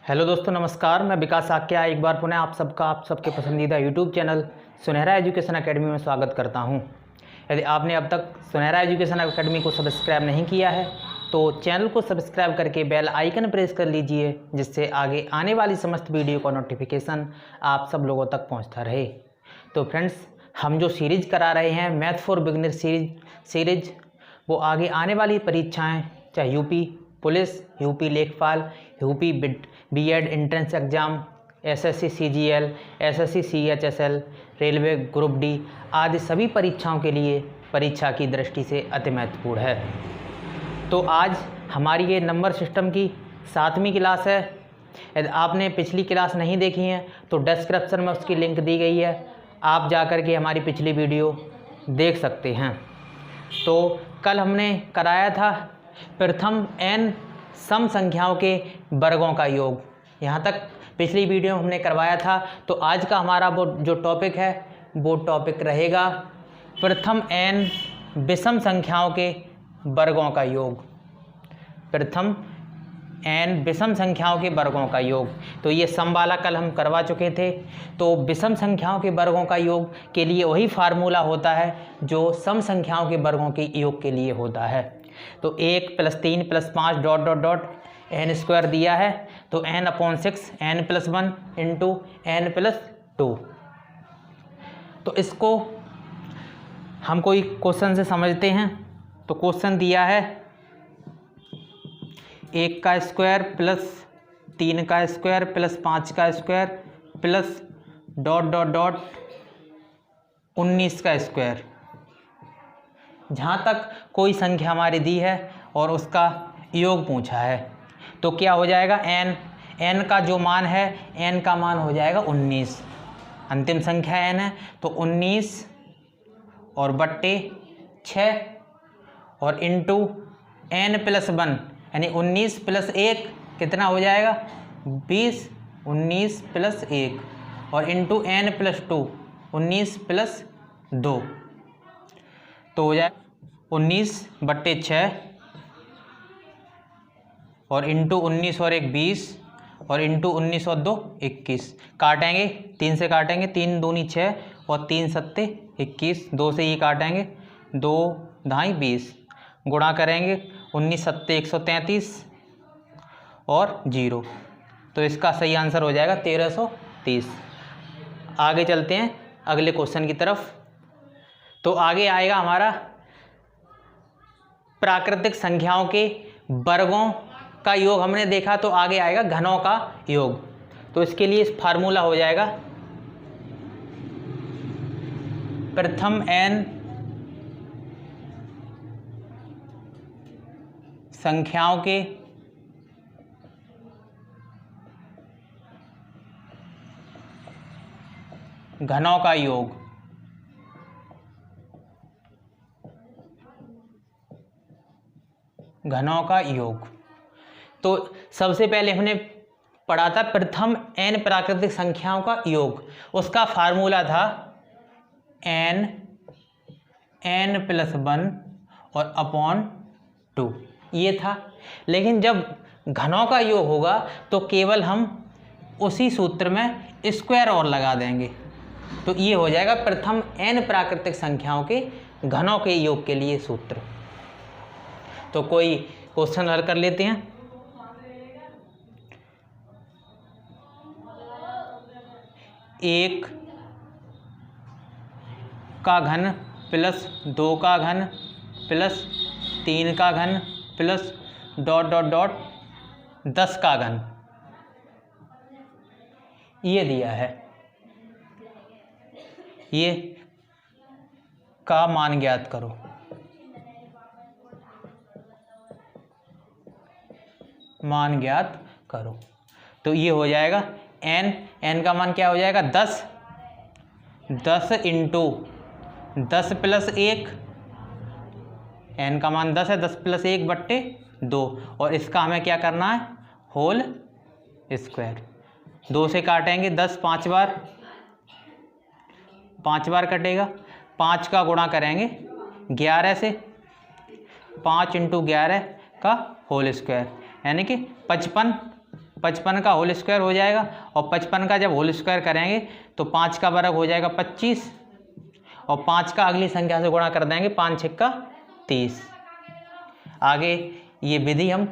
Hello दोस्तों, नमस्कार। मैं विकास आक्या एक बार पुनः आप सबके पसंदीदा यूट्यूब चैनल सुनहरा एजुकेशन एकेडमी में स्वागत करता हूं। यदि आपने अब तक सुनहरा एजुकेशन एकेडमी को सब्सक्राइब नहीं किया है तो चैनल को सब्सक्राइब करके बेल आइकन प्रेस कर लीजिए, जिससे आगे आने वाली समस्त वीडियो का नोटिफिकेशन आप सब लोगों तक पहुँचता रहे। तो फ्रेंड्स, हम जो सीरीज करा रहे हैं मैथ फॉर बिगिनर सीरीज वो आगे आने वाली परीक्षाएँ, चाहे UP police, UP Lekhpal, UP BEd entrance exam, SSC CGL, SSC CHSL, railway group D आदि सभी परीक्षाओं के लिए परीक्षा की दृष्टि से अति महत्वपूर्ण है। तो आज हमारी ये नंबर सिस्टम की 7वीं क्लास है। यदि आपने पिछली क्लास नहीं देखी है तो डिस्क्रिप्शन में उसकी लिंक दी गई है, आप जा कर के हमारी पिछली वीडियो देख सकते हैं। तो कल हमने कराया था प्रथम n सम संख्याओं के वर्गों का योग। यहाँ तक पिछली वीडियो हमने करवाया था। तो आज का हमारा वो जो टॉपिक है वो टॉपिक रहेगा प्रथम n विषम संख्याओं के वर्गों का योग। प्रथम n विषम संख्याओं के वर्गों का योग। तो ये सम वाला कल हम करवा चुके थे। तो विषम संख्याओं के वर्गों का योग के लिए वही फार्मूला होता है जो सम संख्याओं के वर्गों के योग के लिए होता है। तो 1 + 3 + 5 ... n स्क्वायर दिया है, तो n/6 n+1 × n+2। तो इसको हम कोई क्वेश्चन से समझते हैं। तो क्वेश्चन दिया है 1 का स्क्वायर प्लस 3 का स्क्वायर प्लस 5 का स्क्वायर प्लस ... 19 का स्क्वायर। जहाँ तक कोई संख्या हमारी दी है और उसका योग पूछा है तो क्या हो जाएगा, n का जो मान है n का मान हो जाएगा 19। अंतिम संख्या n है तो 19 और बट्टे 6 और इंटू n+1 यानी 19 + 1 कितना हो जाएगा 20, 19 + 1 और इंटू n+2 19 + 2 तो हो जाए 19/6 और इंटू 19 और 1 20 और इंटू 19 और 2 21। काटेंगे, 3 से काटेंगे, 3 दूनी 6 और 3 सत्ते 21। 2 से ये काटेंगे, 2 ढाई 20। गुणा करेंगे 19 सत्ते 133 और 0। तो इसका सही आंसर हो जाएगा 1330। आगे चलते हैं अगले क्वेश्चन की तरफ। तो आगे आएगा हमारा प्राकृतिक संख्याओं के वर्गों का योग हमने देखा। तो आगे आएगा घनों का योग। तो इसके लिए फार्मूला हो जाएगा प्रथम n संख्याओं के घनों का योग। घनों का योग। तो सबसे पहले हमने पढ़ा था प्रथम n प्राकृतिक संख्याओं का योग। उसका फार्मूला था n+1 और /2 ये था। लेकिन जब घनों का योग होगा तो केवल हम उसी सूत्र में स्क्वायर और लगा देंगे। तो ये हो जाएगा प्रथम n प्राकृतिक संख्याओं के घनों के योग के लिए सूत्र। तो कोई क्वेश्चन हल कर लेते हैं। एक का घन प्लस 2 का घन प्लस 3 का घन प्लस ... 10 का घन ये दिया है। ये का मान ज्ञात करो। मान ज्ञात करो। तो ये हो जाएगा n का मान क्या हो जाएगा 10 इंटू 10 + 1। n का मान 10 है, 10 + 1 बट्टे 2 और इसका हमें क्या करना है होल स्क्वायर। 2 से काटेंगे 10 5 बार, 5 बार कटेगा। 5 का गुणा करेंगे 11 से, 5 × 11 का होल स्क्वायर यानी कि 55 55 का होल स्क्वायर हो जाएगा, और 55 का जब होल स्क्वायर करेंगे तो 5 का वर्ग हो जाएगा 25, और 5 का अगली संख्या से गुणा कर देंगे, 5 छक्का 30। आगे ये विधि हम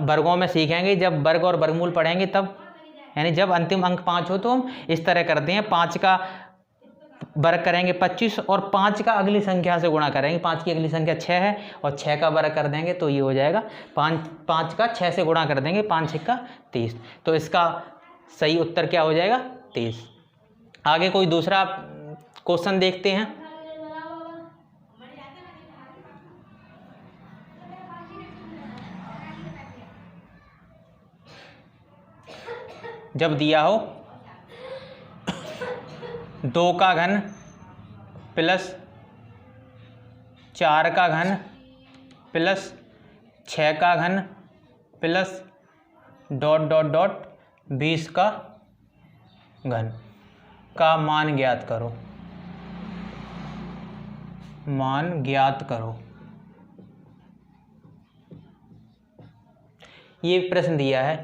वर्गों में सीखेंगे, जब वर्ग और वर्गमूल पढ़ेंगे तब, यानी जब अंतिम अंक 5 हो तो हम इस तरह करते हैं, 5 का वर्ग करेंगे 25 और 5 का अगली संख्या से गुणा करेंगे। 5 की अगली संख्या 6 है और 6 का वर्ग कर देंगे तो ये हो जाएगा 5 का 6 से गुणा कर देंगे, 5 छक्का 30। तो इसका सही उत्तर क्या हो जाएगा? 30। आगे कोई दूसरा क्वेश्चन देखते हैं। जब दिया हो 2 का घन प्लस 4 का घन प्लस 6 का घन प्लस ... 20 का घन का मान ज्ञात करो। मान ज्ञात करो, ये प्रश्न दिया है।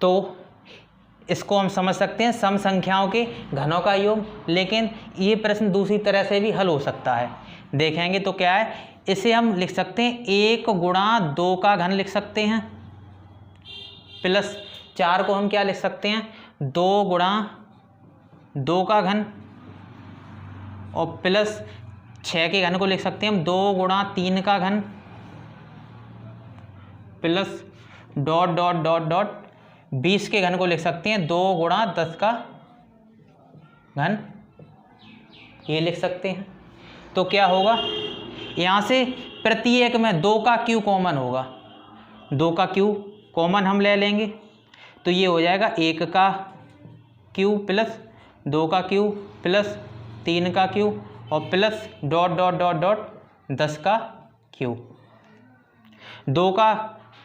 तो इसको हम समझ सकते हैं सम संख्याओं के घनों का योग, लेकिन ये प्रश्न दूसरी तरह से भी हल हो सकता है। देखेंगे तो क्या है, इसे हम लिख सकते हैं 1 गुणा 2 का घन लिख सकते हैं, प्लस 4 को हम क्या लिख सकते हैं, 2 गुणा 2 का घन, और प्लस 6 के घन को लिख सकते हैं हम 2 गुणा 3 का घन, प्लस ... 20 के घन को लिख सकते हैं 2 गुणा 10 का घन, ये लिख सकते हैं। तो क्या होगा, यहाँ से प्रत्येक में 2 का क्यू कॉमन होगा, 2 का क्यू कॉमन हम ले लेंगे तो ये हो जाएगा 1 का क्यू प्लस 2 का क्यू प्लस 3 का क्यू और प्लस ... 10 का क्यू। 2 का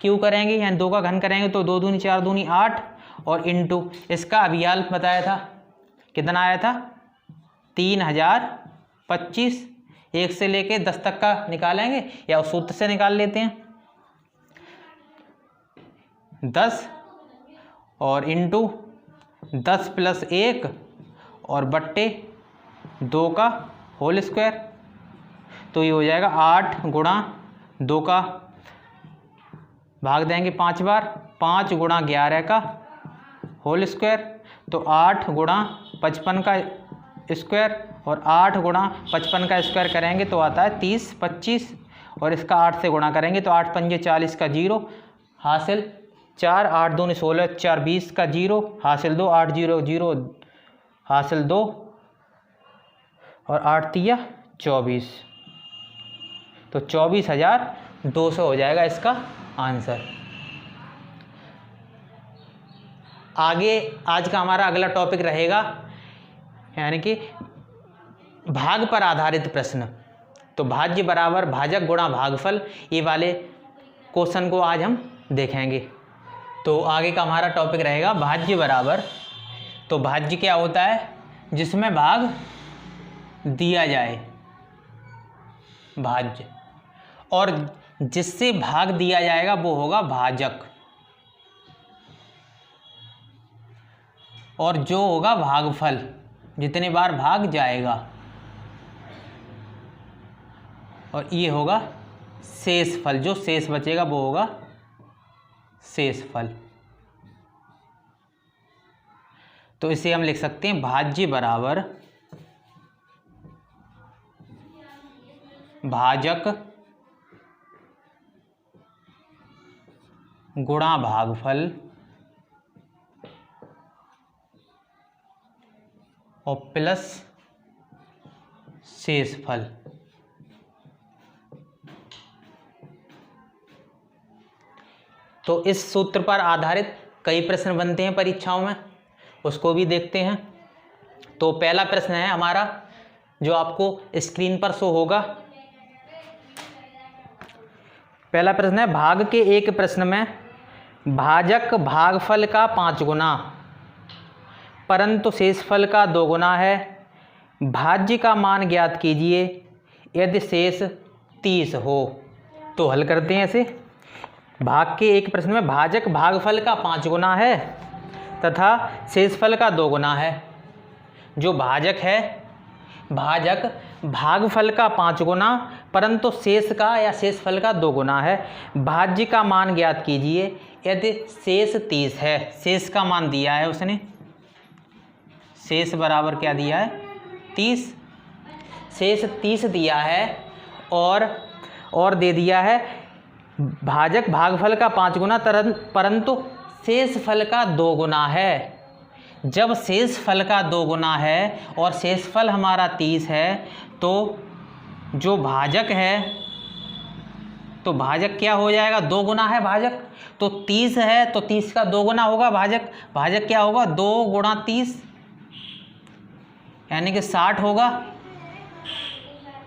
क्यू करेंगे यानी 2 का घन करेंगे तो 2 दूनी 4 दूनी 8, और इंटू इसका अभियाल बताया था, कितना आया था 3025। 1 से लेके 10 तक का निकालेंगे या उस सूत्र से निकाल लेते हैं, 10 और इंटू 10 प्लस 1 और बट्टे 2 का होल स्क्वायर, तो ये हो जाएगा 8 गुणा 2 का भाग देंगे 5 बार, 5 गुणा 11 का होल स्क्वायर, तो 8 गुणा 55 का स्क्वायर, और 8 गुणा 55 का स्क्वायर करेंगे तो आता है 30 25, और इसका 8 से गुणा करेंगे तो 8 पंजे 40 का 0 हासिल 4, 8 दूनी 16 4 20 का 0 हासिल 2, 8 0 0 हासिल 2, और 8 तिया 24, तो 24,200 हो जाएगा इसका आंसर। आगे आज का हमारा अगला टॉपिक रहेगा यानी कि भाग पर आधारित प्रश्न। तो भाज्य बराबर भाजक गुणा भागफल, ये वाले क्वेश्चन को आज हम देखेंगे। तो आगे का हमारा टॉपिक रहेगा भाज्य बराबर। तो भाज्य क्या होता है, जिसमें भाग दिया जाए, भाज्य, और जिससे भाग दिया जाएगा वो होगा भाजक, और जो होगा भागफल, जितने बार भाग जाएगा, और ये होगा शेषफल, जो शेष बचेगा वो होगा शेषफल। तो इसे हम लिख सकते हैं भाज्य बराबर भाजक गुणा भागफल और प्लस शेषफल। तो इस सूत्र पर आधारित कई प्रश्न बनते हैं परीक्षाओं में, उसको भी देखते हैं। तो पहला प्रश्न है हमारा, जो आपको स्क्रीन पर शो होगा। पहला प्रश्न है, भाग के एक प्रश्न में भाजक भागफल का 5 गुना परंतु शेषफल का 2 गुना है। भाज्य का मान ज्ञात कीजिए यदि शेष 30 हो। तो हल करते हैं इसे। भाग के एक प्रश्न में भाजक भागफल का 5 गुना है तथा शेषफल का 2 गुना है। जो भाजक है, भाजक भागफल का 5 गुना परंतु शेष का या शेषफल का 2 गुना है। भाज्य का मान ज्ञात कीजिए यदि शेष 30 है। शेष का मान दिया है उसने, शेष बराबर क्या दिया है 30, शेष 30 दिया है और दे दिया है भाजक भागफल का 5 गुना परंतु शेषफल का 2 गुना है। जब शेषफल का 2 गुना है और शेषफल हमारा 30 है तो जो भाजक है तो भाजक क्या हो जाएगा 2 गुना है भाजक, तो 30 है तो 30 का 2 गुना होगा भाजक। भाजक क्या होगा 2 गुणा 30 यानी कि 60 होगा।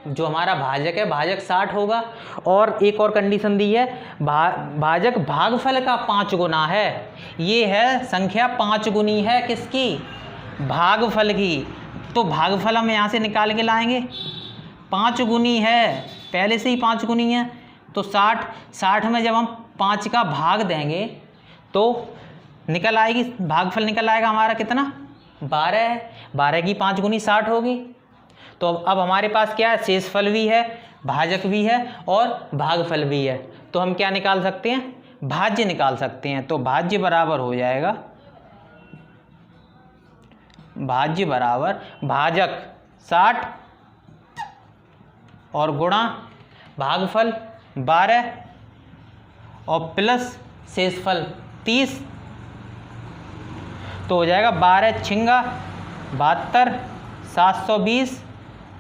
जो हमारा भाजक है भाजक 60 होगा। और एक और कंडीशन दी है भाजक भागफल का 5 गुना है। ये है संख्या 5 गुनी है किसकी, भागफल की। तो भागफल हम यहाँ से निकाल के लाएंगे, 5 गुनी है, पहले से ही 5 गुनी है। तो 60 में जब हम 5 का भाग देंगे तो निकल आएगी, भागफल निकल आएगा हमारा कितना 12 है। 12 की 5 गुनी 60 होगी। तो अब हमारे पास क्या है, शेषफल भी है, भाजक भी है और भागफल भी है। तो हम क्या निकाल सकते हैं, भाज्य निकाल सकते हैं। तो भाज्य बराबर हो जाएगा, भाज्य बराबर भाजक 60 और गुणा भागफल 12 और प्लस शेषफल 30। तो हो जाएगा 12 छिंगा 72 720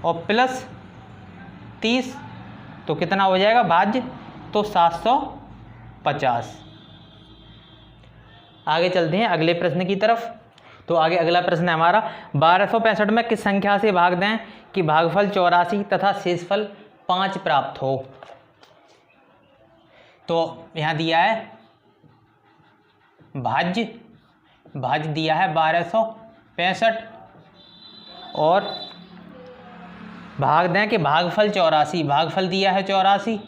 और प्लस 30। तो कितना हो जाएगा भाज्य, तो 750। आगे चलते हैं अगले प्रश्न की तरफ। तो आगे अगला प्रश्न है हमारा 1265 में किस संख्या से भाग दें कि भागफल 84 तथा शेषफल 5 प्राप्त हो। तो यहाँ दिया है भाज्य दिया है 1265 और भाग दें कि भागफल 84, भागफल दिया है 84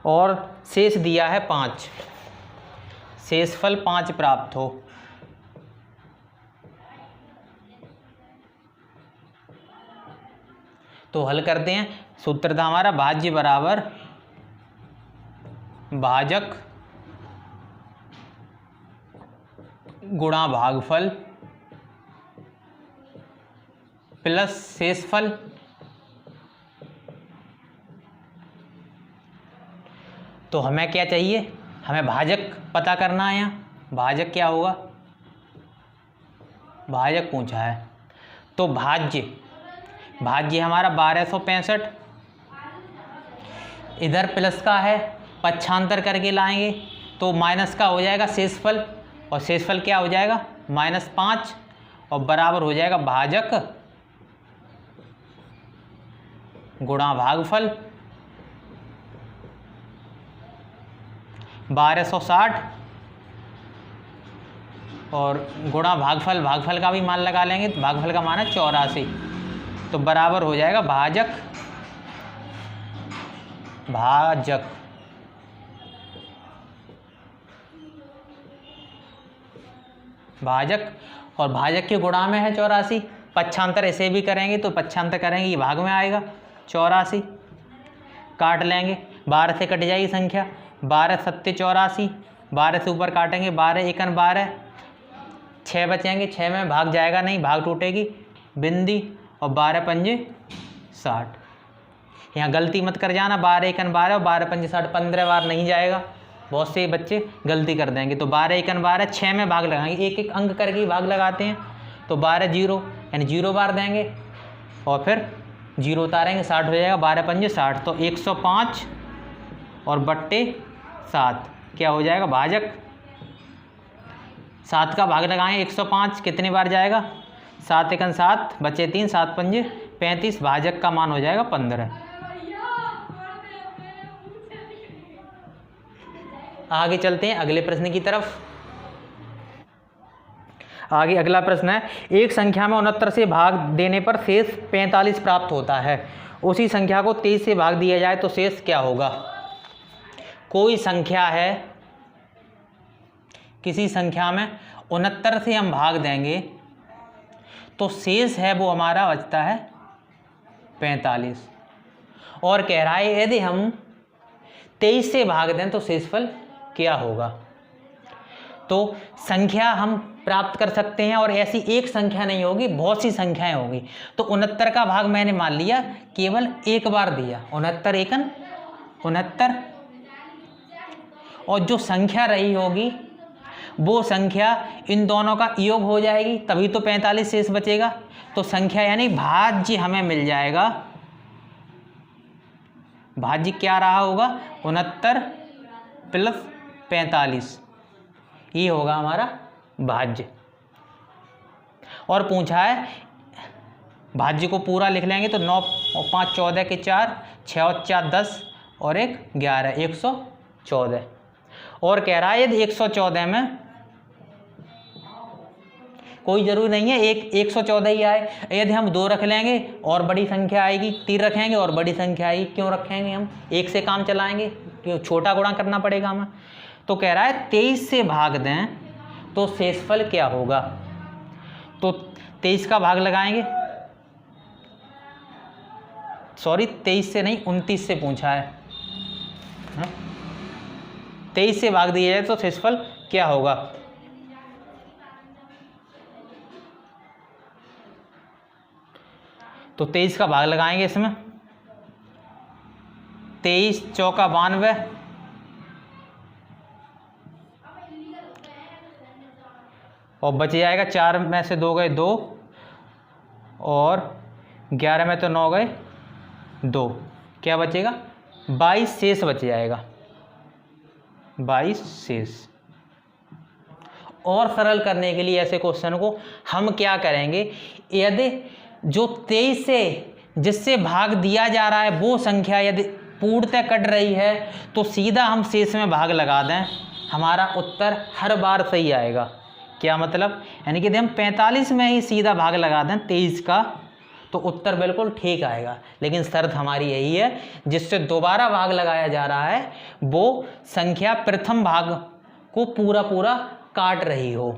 और शेष दिया है 5, शेषफल 5 प्राप्त हो। तो हल करते हैं। सूत्र था हमारा भाज्य बराबर भाजक गुणा भागफल प्लस शेषफल। तो हमें क्या चाहिए, हमें भाजक पता करना है। यहाँ भाजक क्या होगा, भाजक पूछा है। तो भाज्य हमारा 1265, इधर प्लस का है, पक्षांतर करके लाएंगे तो माइनस का हो जाएगा शेषफल और शेषफल क्या हो जाएगा -5 और बराबर हो जाएगा भाजक गुणा भागफल 1260 और गुणा भागफल का भी मान लगा लेंगे। तो भागफल का मान है 84। तो बराबर हो जाएगा भाजक और भाजक के गुणा में है 84। पक्षांतर ऐसे भी करेंगे तो पक्षांतर करेंगे ये भाग में आएगा 84। काट लेंगे, 12 से कट जाएगी संख्या, 12 सत्ते 84, 12 से ऊपर काटेंगे 12 एकन 12, 6 बचेंगे, 6 में भाग जाएगा नहीं, भाग टूटेगी बिंदी और 12 पंजे 60। यहाँ गलती मत कर जाना, 12 एकन 12 और 12 पंजे 60 15 बार नहीं जाएगा, बहुत से बच्चे गलती कर देंगे। तो 12 एकन 12, 6 में भाग लगाएंगे, एक एक अंक करके भाग लगाते हैं। तो 12 0 यानी 0 बार देंगे और फिर 0 उतारेंगे, 60 हो जाएगा, 12 पंजे 60। तो 105 और बट्टे 7 क्या हो जाएगा भाजक। 7 का भाग लगाएंगे 105 कितनी बार जाएगा, 7 एकन 7 बचे 3, 7 पंजे 35, भाजक का मान हो जाएगा 15। आगे चलते हैं अगले प्रश्न की तरफ। आगे अगला प्रश्न है, एक संख्या में 69 से भाग देने पर शेष 45 प्राप्त होता है। उसी संख्या को 23 से भाग दिया जाए तो शेष क्या होगा। कोई संख्या है, किसी संख्या में 69 से हम भाग देंगे तो शेष है वो हमारा बचता है 45। और कह रहा है यदि हम 23 से भाग दें तो शेषफल क्या होगा। तो संख्या हम प्राप्त कर सकते हैं और ऐसी एक संख्या नहीं होगी, बहुत सी संख्याएं होगी। तो 69 का भाग मैंने मान लिया केवल एक बार दिया, 69 एकन 69, और जो संख्या रही होगी वो संख्या इन दोनों का योग हो जाएगी, तभी तो 45 शेष बचेगा। तो संख्या यानी भाज्य हमें मिल जाएगा। भाज्य क्या रहा होगा, 69 प्लस 45, ये होगा हमारा भाज्य। और पूछा है भाज्य को पूरा लिख लेंगे तो 9 और 5 14 के 4, 6 और 4 10 और 1 11, 114। और कह रहा है यदि 114 में कोई जरूरी नहीं है 114 ही आए, यदि हम 2 रख लेंगे और बड़ी संख्या आएगी, 3 रखेंगे और बड़ी संख्या आएगी। क्यों रखेंगे, हम 1 से काम चलाएंगे, क्यों छोटा गुणा करना पड़ेगा हमें। तो कह रहा है 23 से भाग दें तो शेषफल क्या होगा। तो 23 का भाग लगाएंगे, सॉरी 23 से नहीं 29 से पूछा है, 23 से भाग दिया जाए तो शेषफल क्या होगा। तो 23 का भाग लगाएंगे इसमें, 23 चौका 92, और बच जाएगा 4 में से 2 गए 2 और 11 में तो 9 गए 2, क्या बचेगा 22 शेष बच जाएगा, 22 शेष। और सरल करने के लिए ऐसे क्वेश्चन को हम क्या करेंगे, यदि जो 23 से जिससे भाग दिया जा रहा है वो संख्या यदि पूर्णतः कट रही है तो सीधा हम शेष में भाग लगा दें, हमारा उत्तर हर बार सही आएगा। क्या मतलब, यानी कि यदि हम 45 में ही सीधा भाग लगा दें 23 का तो उत्तर बिल्कुल ठीक आएगा। लेकिन शर्त हमारी यही है जिससे दोबारा भाग लगाया जा रहा है वो संख्या प्रथम भाग को पूरा पूरा काट रही हो।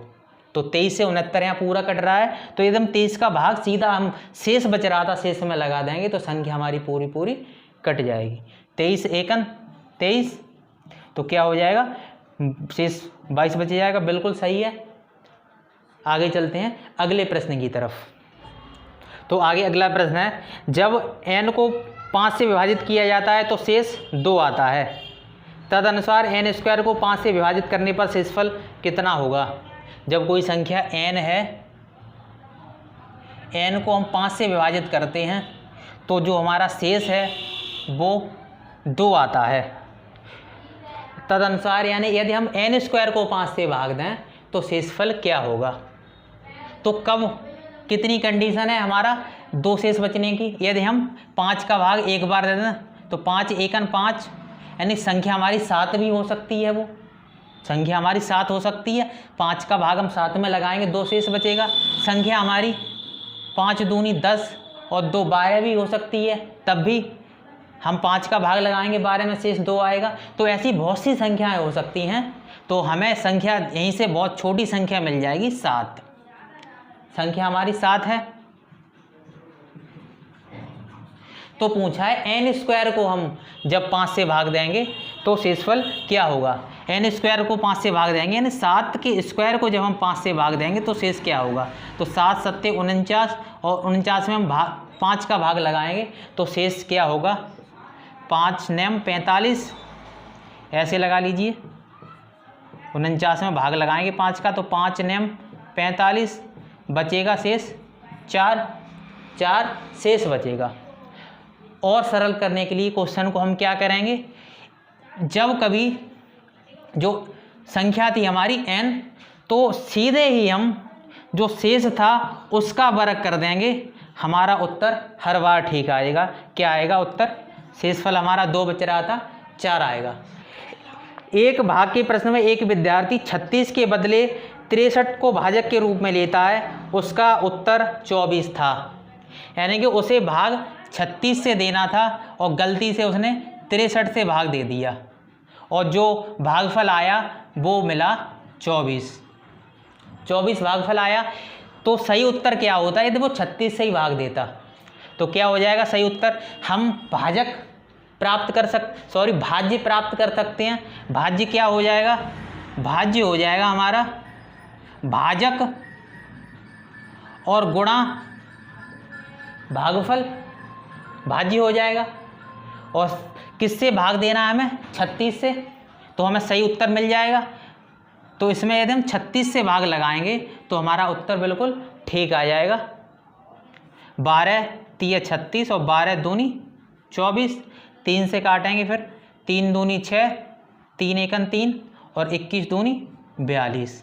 तो 23 से 69 यहाँ पूरा कट रहा है, तो एकदम 23 का भाग सीधा हम शेष बच रहा था शेष में लगा देंगे तो संख्या हमारी पूरी पूरी कट जाएगी। 23 एकन 23, तो क्या हो जाएगा शेष 22 बच जाएगा, बिल्कुल सही है। आगे चलते हैं अगले प्रश्न की तरफ। तो आगे अगला प्रश्न है, जब n को 5 से विभाजित किया जाता है तो शेष 2 आता है, तदनुसार n स्क्वायर को 5 से विभाजित करने पर शेषफल कितना होगा। जब कोई संख्या n है, n को हम 5 से विभाजित करते हैं तो जो हमारा शेष है वो 2 आता है। तदनुसार यानी यदि हम n स्क्वायर को 5 से भाग दें तो शेषफल क्या होगा। तो कब कितनी कंडीशन है हमारा 2 शेष बचने की, यदि हम 5 का भाग एक बार दे दें तो 5 एकन 5, यानी संख्या हमारी 7 भी हो सकती है, वो संख्या हमारी 7 हो सकती है। 5 का भाग हम 7 में लगाएंगे 2 शेष बचेगा। संख्या हमारी 5 दूनी 10 और 2 12 भी हो सकती है, तब भी हम 5 का भाग लगाएंगे 12 में शेष 2 आएगा। तो ऐसी बहुत सी संख्याएं हो सकती हैं, तो हमें संख्या यहीं से बहुत छोटी संख्या मिल जाएगी 7। संख्या हमारी 7 है। तो पूछा है n स्क्वायर को हम जब 5 से भाग देंगे तो शेषफल क्या होगा। n स्क्वायर को 5 से भाग देंगे यानी 7 के स्क्वायर को जब हम 5 से भाग देंगे तो शेष क्या होगा। तो 7 7 49 और 49 में हम 5 का भाग लगाएंगे तो शेष क्या होगा, 5 9 45, ऐसे लगा लीजिए। 49 में भाग लगाएंगे 5 का तो 5 9 45, बचेगा शेष 4 शेष बचेगा। और सरल करने के लिए क्वेश्चन को हम क्या करेंगे, जब कभी जो संख्या थी हमारी n, तो सीधे ही हम जो शेष था उसका वर्ग कर देंगे, हमारा उत्तर हर बार ठीक आएगा। क्या आएगा उत्तर, शेषफल हमारा 2 बच रहा था 4 आएगा। एक भाग के प्रश्न में एक विद्यार्थी 36 के बदले 63 को भाजक के रूप में लेता है, उसका उत्तर 24 था, यानी कि उसे भाग 36 से देना था और गलती से उसने 63 से भाग दे दिया और जो भागफल आया वो मिला 24 भागफल आया। तो सही उत्तर क्या होता है यदि वो 36 से ही भाग देता? तो क्या हो जाएगा सही उत्तर? हम भाज्य प्राप्त कर सकते हैं। भाज्य क्या हो जाएगा? भाज्य हो जाएगा हमारा भाजक और गुणा भागफल, भाज्य हो जाएगा। और किससे भाग देना है हमें? 36 से, तो हमें सही उत्तर मिल जाएगा। तो इसमें यदि हम 36 से भाग लगाएंगे तो हमारा उत्तर बिल्कुल ठीक आ जाएगा। 12 तिया 36 और 12 दूनी 24, 3 से काटेंगे फिर 3 दूनी 6, 3 एकन 3 और 21 दूनी 42।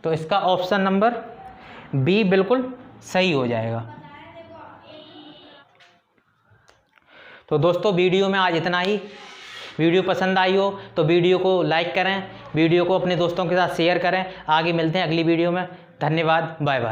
तो इसका ऑप्शन नंबर बी बिल्कुल सही हो जाएगा। तो दोस्तों वीडियो में आज इतना ही। वीडियो पसंद आई हो तो वीडियो को लाइक करें, वीडियो को अपने दोस्तों के साथ शेयर करें। आगे मिलते हैं अगली वीडियो में। धन्यवाद, बाय बाय।